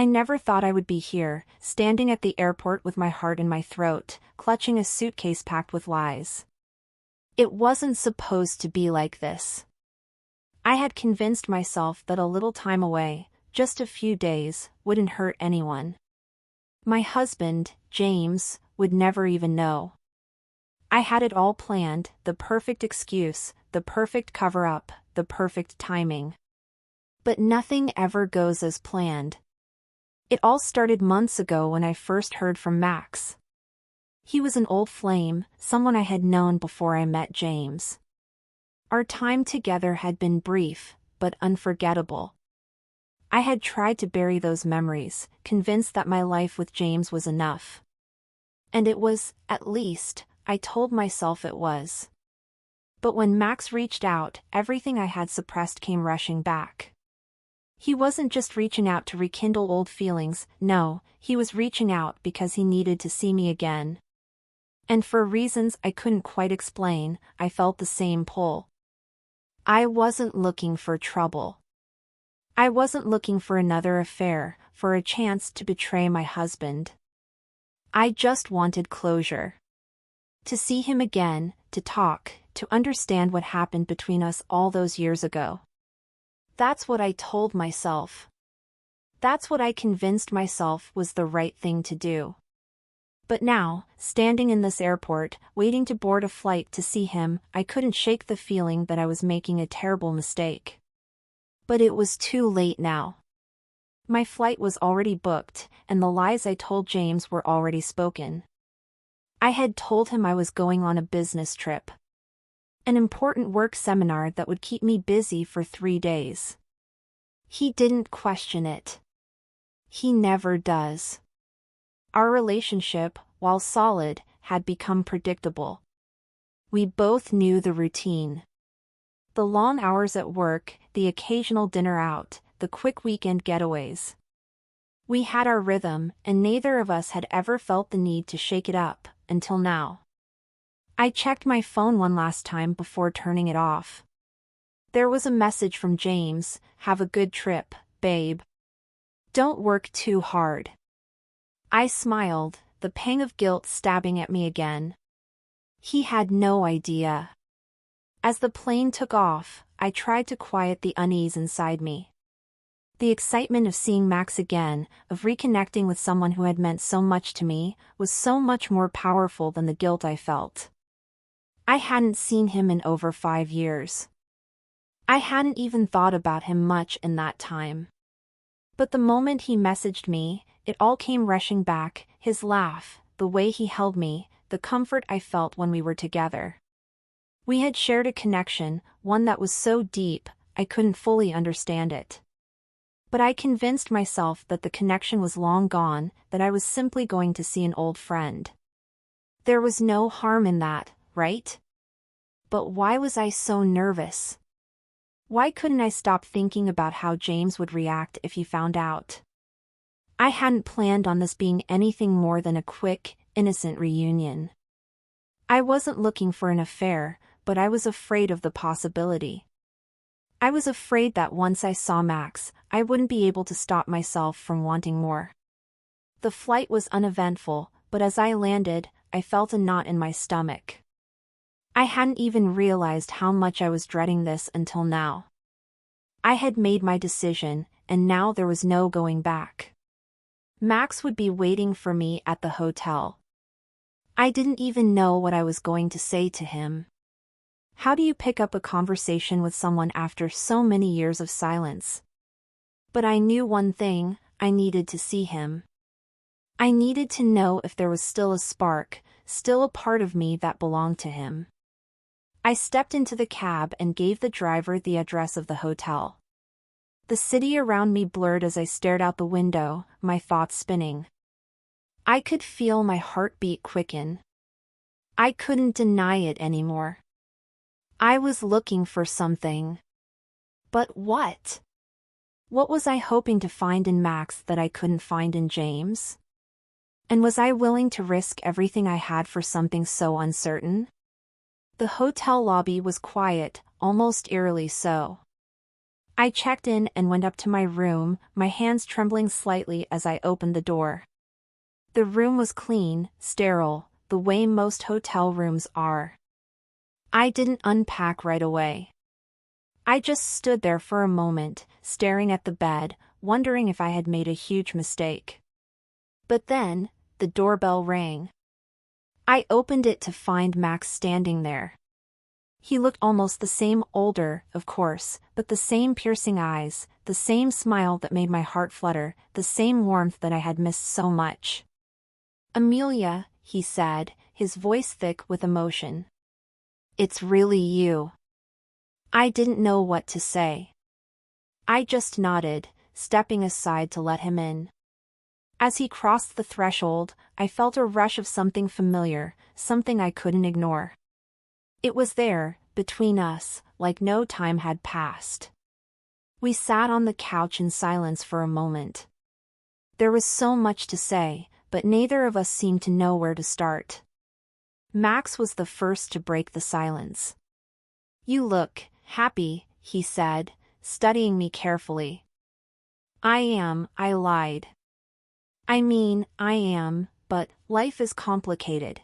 I never thought I would be here, standing at the airport with my heart in my throat, clutching a suitcase packed with lies. It wasn't supposed to be like this. I had convinced myself that a little time away, just a few days, wouldn't hurt anyone. My husband, James, would never even know. I had it all planned, the perfect excuse, the perfect cover-up, the perfect timing. But nothing ever goes as planned. It all started months ago when I first heard from Max. He was an old flame, someone I had known before I met James. Our time together had been brief, but unforgettable. I had tried to bury those memories, convinced that my life with James was enough. And it was, at least, I told myself it was. But when Max reached out, everything I had suppressed came rushing back. He wasn't just reaching out to rekindle old feelings, no, he was reaching out because he needed to see me again. And for reasons I couldn't quite explain, I felt the same pull. I wasn't looking for trouble. I wasn't looking for another affair, for a chance to betray my husband. I just wanted closure. To see him again, to talk, to understand what happened between us all those years ago. That's what I told myself. That's what I convinced myself was the right thing to do. But now, standing in this airport, waiting to board a flight to see him, I couldn't shake the feeling that I was making a terrible mistake. But it was too late now. My flight was already booked, and the lies I told James were already spoken. I had told him I was going on a business trip. An important work seminar that would keep me busy for 3 days. He didn't question it. He never does. Our relationship, while solid, had become predictable. We both knew the routine. The long hours at work, the occasional dinner out, the quick weekend getaways. We had our rhythm, and neither of us had ever felt the need to shake it up, until now. I checked my phone one last time before turning it off. There was a message from James, "Have a good trip, babe. Don't work too hard." I smiled, the pang of guilt stabbing at me again. He had no idea. As the plane took off, I tried to quiet the unease inside me. The excitement of seeing Max again, of reconnecting with someone who had meant so much to me, was so much more powerful than the guilt I felt. I hadn't seen him in over 5 years. I hadn't even thought about him much in that time. But the moment he messaged me, it all came rushing back, his laugh, the way he held me, the comfort I felt when we were together. We had shared a connection, one that was so deep, I couldn't fully understand it. But I convinced myself that the connection was long gone, that I was simply going to see an old friend. There was no harm in that, right? But why was I so nervous? Why couldn't I stop thinking about how James would react if he found out? I hadn't planned on this being anything more than a quick, innocent reunion. I wasn't looking for an affair, but I was afraid of the possibility. I was afraid that once I saw Max, I wouldn't be able to stop myself from wanting more. The flight was uneventful, but as I landed, I felt a knot in my stomach. I hadn't even realized how much I was dreading this until now. I had made my decision, and now there was no going back. Max would be waiting for me at the hotel. I didn't even know what I was going to say to him. How do you pick up a conversation with someone after so many years of silence? But I knew one thing, I needed to see him. I needed to know if there was still a spark, still a part of me that belonged to him. I stepped into the cab and gave the driver the address of the hotel. The city around me blurred as I stared out the window, my thoughts spinning. I could feel my heartbeat quicken. I couldn't deny it anymore. I was looking for something. But what? What was I hoping to find in Max that I couldn't find in James? And was I willing to risk everything I had for something so uncertain? The hotel lobby was quiet, almost eerily so. I checked in and went up to my room, my hands trembling slightly as I opened the door. The room was clean, sterile, the way most hotel rooms are. I didn't unpack right away. I just stood there for a moment, staring at the bed, wondering if I had made a huge mistake. But then, the doorbell rang. I opened it to find Max standing there. He looked almost the same, older, of course, but the same piercing eyes, the same smile that made my heart flutter, the same warmth that I had missed so much. "Amelia," he said, his voice thick with emotion. "It's really you." I didn't know what to say. I just nodded, stepping aside to let him in. As he crossed the threshold, I felt a rush of something familiar, something I couldn't ignore. It was there, between us, like no time had passed. We sat on the couch in silence for a moment. There was so much to say, but neither of us seemed to know where to start. Max was the first to break the silence. "You look happy," he said, studying me carefully. I am," I lied. "I mean, I am, but life is complicated."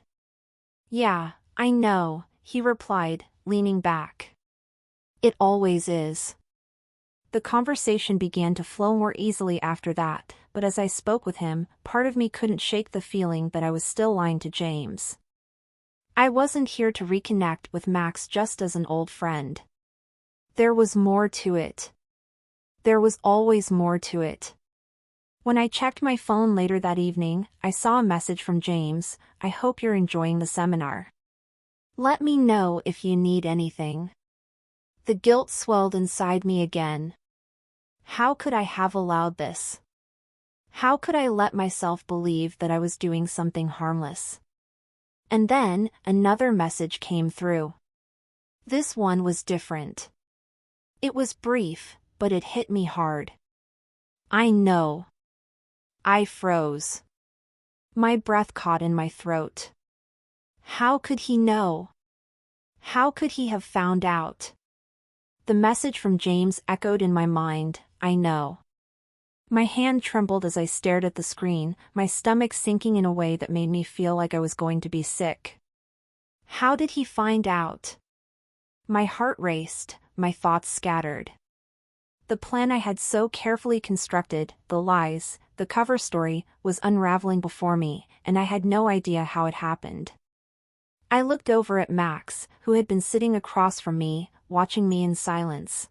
"Yeah, I know," he replied, leaning back. "It always is." The conversation began to flow more easily after that, but as I spoke with him, part of me couldn't shake the feeling that I was still lying to James. I wasn't here to reconnect with Max just as an old friend. There was more to it. There was always more to it. When I checked my phone later that evening, I saw a message from James. "I hope you're enjoying the seminar. Let me know if you need anything." The guilt swelled inside me again. How could I have allowed this? How could I let myself believe that I was doing something harmless? And then, another message came through. This one was different. It was brief, but it hit me hard. "I know." I froze. My breath caught in my throat. How could he know? How could he have found out? The message from James echoed in my mind, "I know." My hand trembled as I stared at the screen, my stomach sinking in a way that made me feel like I was going to be sick. How did he find out? My heart raced, my thoughts scattered. The plan I had so carefully constructed, the lies, the cover story, was unraveling before me, and I had no idea how it happened. I looked over at Max, who had been sitting across from me, watching me in silence.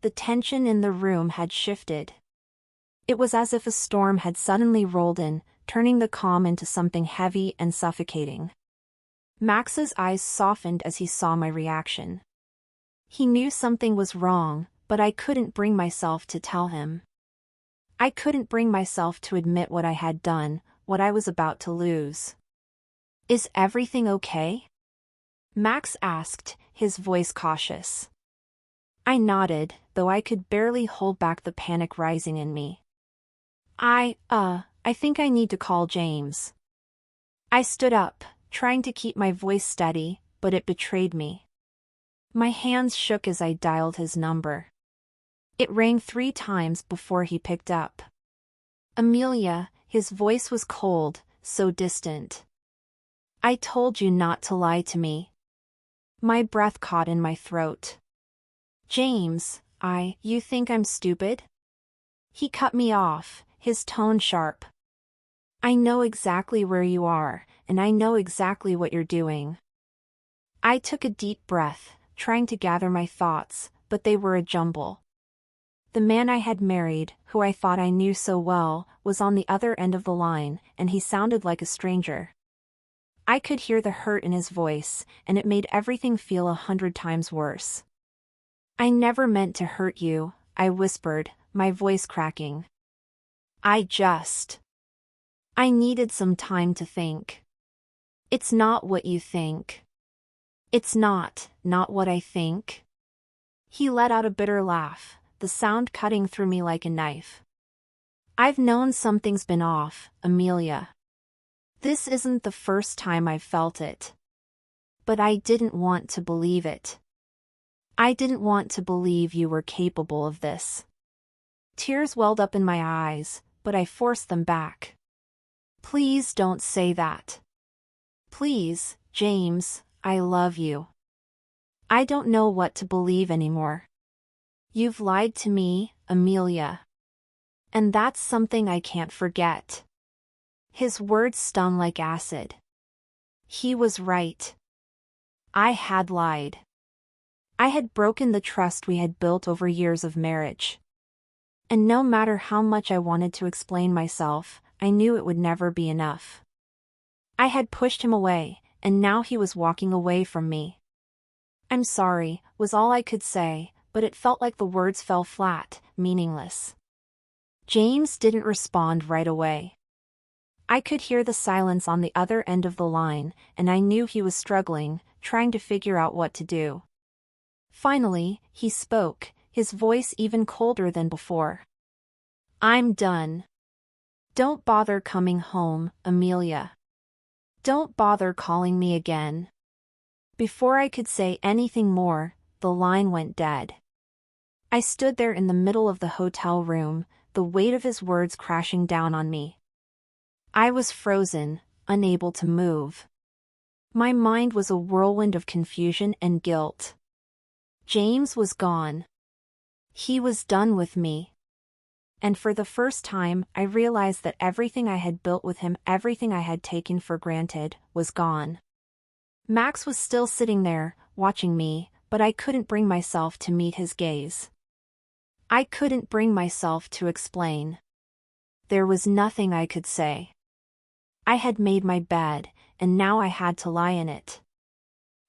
The tension in the room had shifted. It was as if a storm had suddenly rolled in, turning the calm into something heavy and suffocating. Max's eyes softened as he saw my reaction. He knew something was wrong, but I couldn't bring myself to tell him. I couldn't bring myself to admit what I had done, what I was about to lose. "Is everything okay?" Max asked, his voice cautious. I nodded, though I could barely hold back the panic rising in me. I think I need to call James." I stood up, trying to keep my voice steady, but it betrayed me. My hands shook as I dialed his number. It rang 3 times before he picked up. "Amelia," his voice was cold, so distant. "I told you not to lie to me." My breath caught in my throat. "James, you think I'm stupid?" He cut me off, his tone sharp. "I know exactly where you are, and I know exactly what you're doing." I took a deep breath, trying to gather my thoughts, but they were a jumble. The man I had married, who I thought I knew so well, was on the other end of the line, and he sounded like a stranger. I could hear the hurt in his voice, and it made everything feel 100 times worse. "I never meant to hurt you," I whispered, my voice cracking. I needed some time to think." "It's not what you think." "It's not what I think." He let out a bitter laugh, the sound cutting through me like a knife. "I've known something's been off, Amelia. This isn't the first time I've felt it. But I didn't want to believe it. I didn't want to believe you were capable of this. Tears welled up in my eyes, but I forced them back. Please don't say that. Please, James, I love you. I don't know what to believe anymore. You've lied to me, Amelia. And that's something I can't forget. His words stung like acid. He was right. I had lied. I had broken the trust we had built over years of marriage. And no matter how much I wanted to explain myself, I knew it would never be enough. I had pushed him away, and now he was walking away from me. I'm sorry, was all I could say, but it felt like the words fell flat, meaningless. James didn't respond right away. I could hear the silence on the other end of the line, and I knew he was struggling, trying to figure out what to do. Finally, he spoke, his voice even colder than before. I'm done. Don't bother coming home, Amelia. Don't bother calling me again. Before I could say anything more, the line went dead. I stood there in the middle of the hotel room, the weight of his words crashing down on me. I was frozen, unable to move. My mind was a whirlwind of confusion and guilt. James was gone. He was done with me. And for the first time, I realized that everything I had built with him, everything I had taken for granted, was gone. Max was still sitting there, watching me, but I couldn't bring myself to meet his gaze. I couldn't bring myself to explain. There was nothing I could say. I had made my bed, and now I had to lie in it.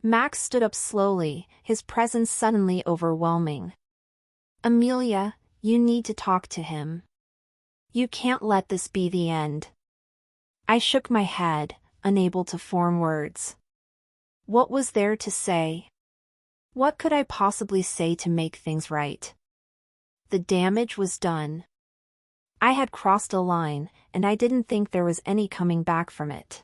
Max stood up slowly, his presence suddenly overwhelming. Amelia, you need to talk to him. You can't let this be the end. I shook my head, unable to form words. What was there to say? What could I possibly say to make things right? The damage was done. I had crossed a line, and I didn't think there was any coming back from it.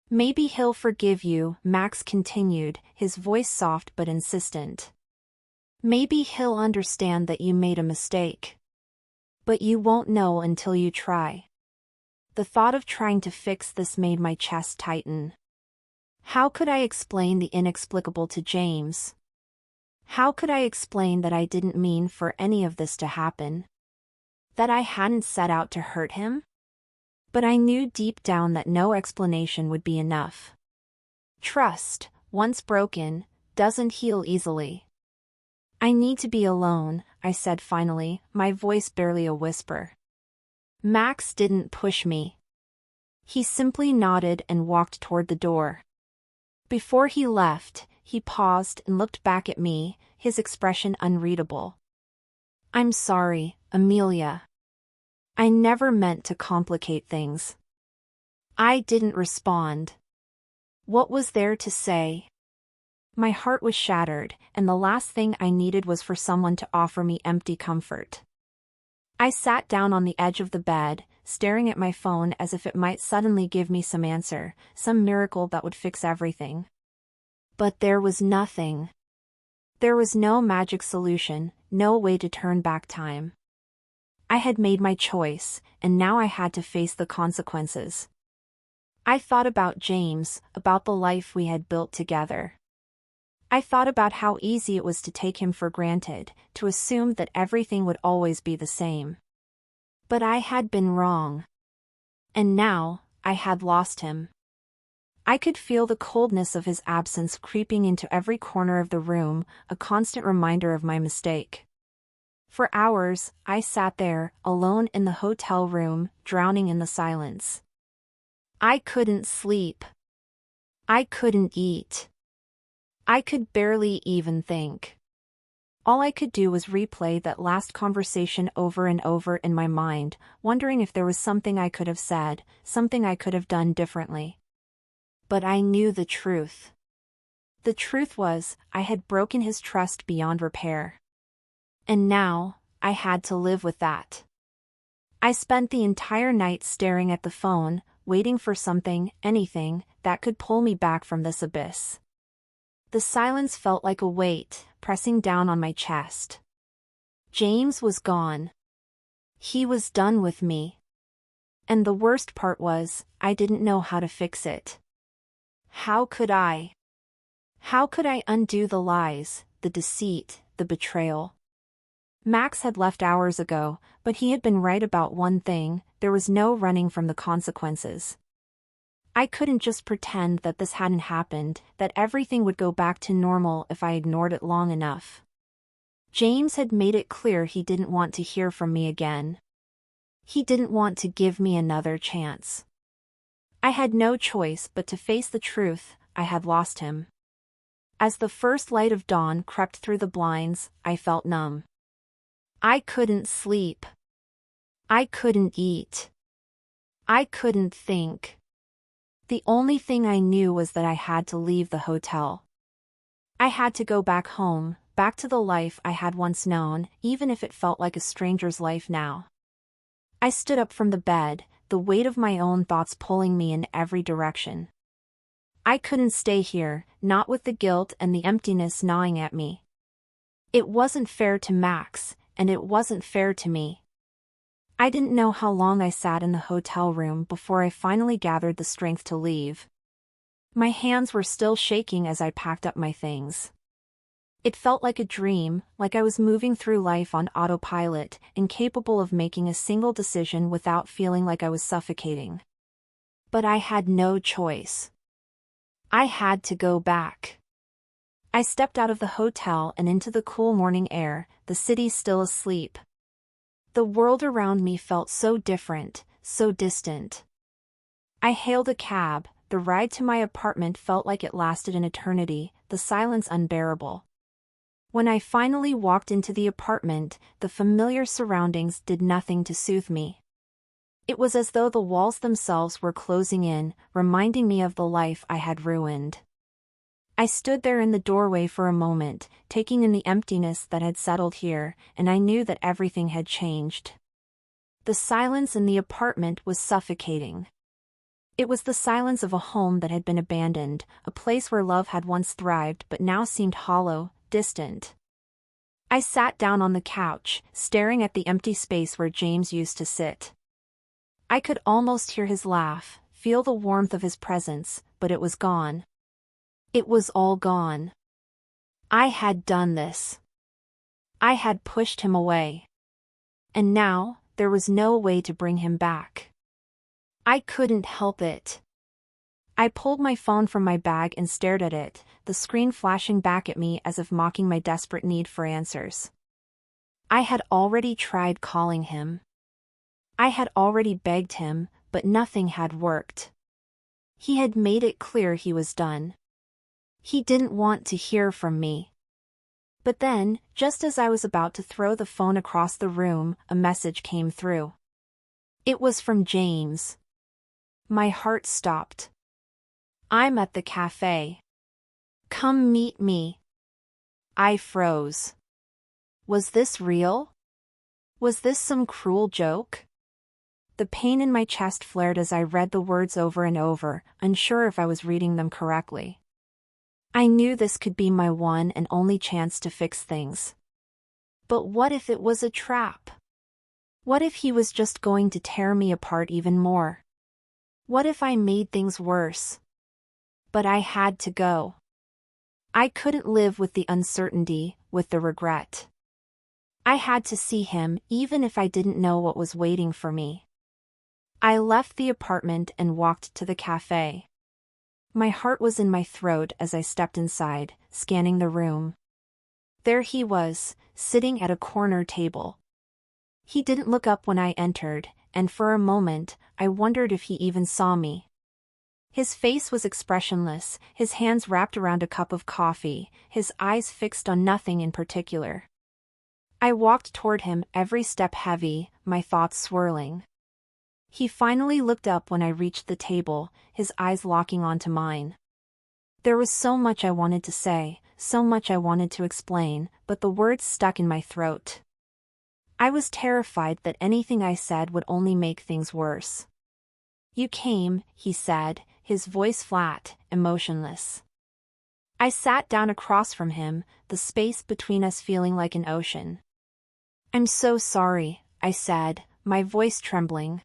Maybe he'll forgive you, Max continued, his voice soft but insistent. Maybe he'll understand that you made a mistake. But you won't know until you try. The thought of trying to fix this made my chest tighten. How could I explain the inexplicable to James? How could I explain that I didn't mean for any of this to happen? That I hadn't set out to hurt him? But I knew deep down that no explanation would be enough. Trust, once broken, doesn't heal easily. I need to be alone, I said finally, my voice barely a whisper. Max didn't push me. He simply nodded and walked toward the door. Before he left, he paused and looked back at me, his expression unreadable. I'm sorry, Amelia. I never meant to complicate things. I didn't respond. What was there to say? My heart was shattered, and the last thing I needed was for someone to offer me empty comfort. I sat down on the edge of the bed, staring at my phone as if it might suddenly give me some answer, some miracle that would fix everything. But there was nothing. There was no magic solution, no way to turn back time. I had made my choice, and now I had to face the consequences. I thought about James, about the life we had built together. I thought about how easy it was to take him for granted, to assume that everything would always be the same. But I had been wrong. And now, I had lost him. I could feel the coldness of his absence creeping into every corner of the room, a constant reminder of my mistake. For hours, I sat there, alone in the hotel room, drowning in the silence. I couldn't sleep. I couldn't eat. I could barely even think. All I could do was replay that last conversation over and over in my mind, wondering if there was something I could have said, something I could have done differently. But I knew the truth. The truth was, I had broken his trust beyond repair. And now, I had to live with that. I spent the entire night staring at the phone, waiting for something, anything, that could pull me back from this abyss. The silence felt like a weight, pressing down on my chest. James was gone. He was done with me. And the worst part was, I didn't know how to fix it. How could I? How could I undo the lies, the deceit, the betrayal? Max had left hours ago, but he had been right about one thing: there was no running from the consequences. I couldn't just pretend that this hadn't happened, that everything would go back to normal if I ignored it long enough. James had made it clear he didn't want to hear from me again. He didn't want to give me another chance. I had no choice but to face the truth: I had lost him. As the first light of dawn crept through the blinds, I felt numb. I couldn't sleep. I couldn't eat. I couldn't think. The only thing I knew was that I had to leave the hotel. I had to go back home, back to the life I had once known, even if it felt like a stranger's life now. I stood up from the bed, the weight of my own thoughts pulling me in every direction. I couldn't stay here, not with the guilt and the emptiness gnawing at me. It wasn't fair to Max, and it wasn't fair to me. I didn't know how long I sat in the hotel room before I finally gathered the strength to leave. My hands were still shaking as I packed up my things. It felt like a dream, like I was moving through life on autopilot, incapable of making a single decision without feeling like I was suffocating. But I had no choice. I had to go back. I stepped out of the hotel and into the cool morning air, the city still asleep. The world around me felt so different, so distant. I hailed a cab. The ride to my apartment felt like it lasted an eternity, the silence unbearable. When I finally walked into the apartment, the familiar surroundings did nothing to soothe me. It was as though the walls themselves were closing in, reminding me of the life I had ruined. I stood there in the doorway for a moment, taking in the emptiness that had settled here, and I knew that everything had changed. The silence in the apartment was suffocating. It was the silence of a home that had been abandoned, a place where love had once thrived but now seemed hollow, distant. I sat down on the couch, staring at the empty space where James used to sit. I could almost hear his laugh, feel the warmth of his presence, but it was gone. It was all gone. I had done this. I had pushed him away. And now, there was no way to bring him back. I couldn't help it. I pulled my phone from my bag and stared at it, the screen flashing back at me as if mocking my desperate need for answers. I had already tried calling him. I had already begged him, but nothing had worked. He had made it clear he was done. He didn't want to hear from me. But then, just as I was about to throw the phone across the room, a message came through. It was from James. My heart stopped. I'm at the cafe. Come meet me. I froze. Was this real? Was this some cruel joke? The pain in my chest flared as I read the words over and over, unsure if I was reading them correctly. I knew this could be my one and only chance to fix things. But what if it was a trap? What if he was just going to tear me apart even more? What if I made things worse? But I had to go. I couldn't live with the uncertainty, with the regret. I had to see him, even if I didn't know what was waiting for me. I left the apartment and walked to the cafe. My heart was in my throat as I stepped inside, scanning the room. There he was, sitting at a corner table. He didn't look up when I entered, and for a moment, I wondered if he even saw me. His face was expressionless, his hands wrapped around a cup of coffee, his eyes fixed on nothing in particular. I walked toward him, every step heavy, my thoughts swirling. He finally looked up when I reached the table, his eyes locking onto mine. There was so much I wanted to say, so much I wanted to explain, but the words stuck in my throat. I was terrified that anything I said would only make things worse. You came, he said, his voice flat, emotionless. I sat down across from him, the space between us feeling like an ocean. "I'm so sorry," I said, my voice trembling.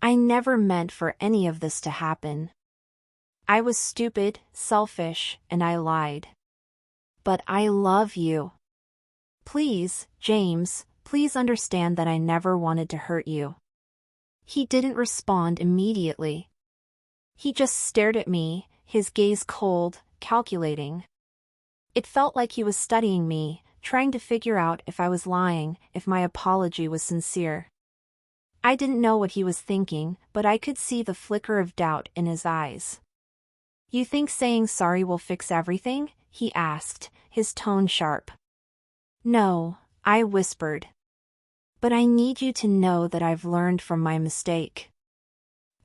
"I never meant for any of this to happen. I was stupid, selfish, and I lied. But I love you. Please, James, please understand that I never wanted to hurt you." He didn't respond immediately. He just stared at me, his gaze cold, calculating. It felt like he was studying me, trying to figure out if I was lying, if my apology was sincere. I didn't know what he was thinking, but I could see the flicker of doubt in his eyes. "You think saying sorry will fix everything?" he asked, his tone sharp. "No," I whispered. "But I need you to know that I've learned from my mistake.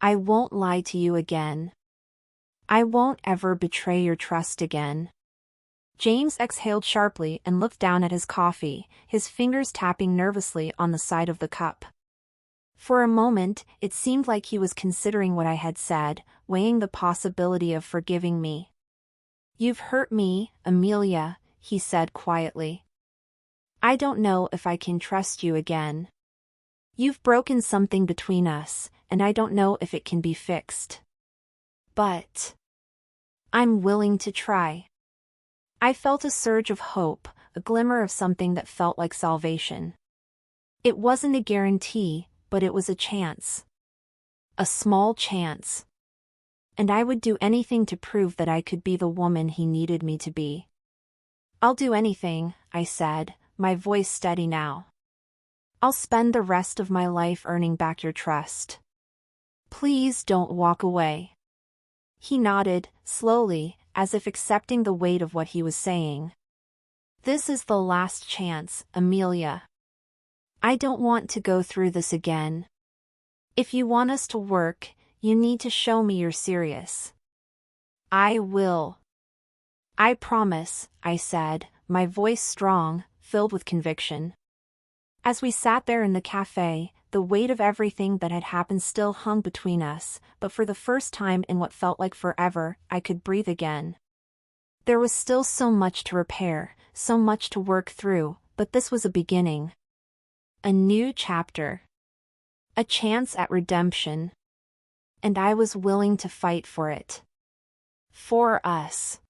I won't lie to you again. I won't ever betray your trust again." James exhaled sharply and looked down at his coffee, his fingers tapping nervously on the side of the cup. For a moment, it seemed like he was considering what I had said, weighing the possibility of forgiving me. "You've hurt me, Amelia," he said quietly. "I don't know if I can trust you again. You've broken something between us, and I don't know if it can be fixed. But I'm willing to try." I felt a surge of hope, a glimmer of something that felt like salvation. It wasn't a guarantee, but it was a chance. A small chance. And I would do anything to prove that I could be the woman he needed me to be. "I'll do anything," I said, my voice steady now. "I'll spend the rest of my life earning back your trust. Please don't walk away." He nodded, slowly, as if accepting the weight of what he was saying. "This is the last chance, Amelia. I don't want to go through this again. If you want us to work, you need to show me you're serious." "I will. I promise," I said, my voice strong, filled with conviction. As we sat there in the cafe, the weight of everything that had happened still hung between us, but for the first time in what felt like forever, I could breathe again. There was still so much to repair, so much to work through, but this was a beginning. A new chapter. A chance at redemption. And I was willing to fight for it. For us.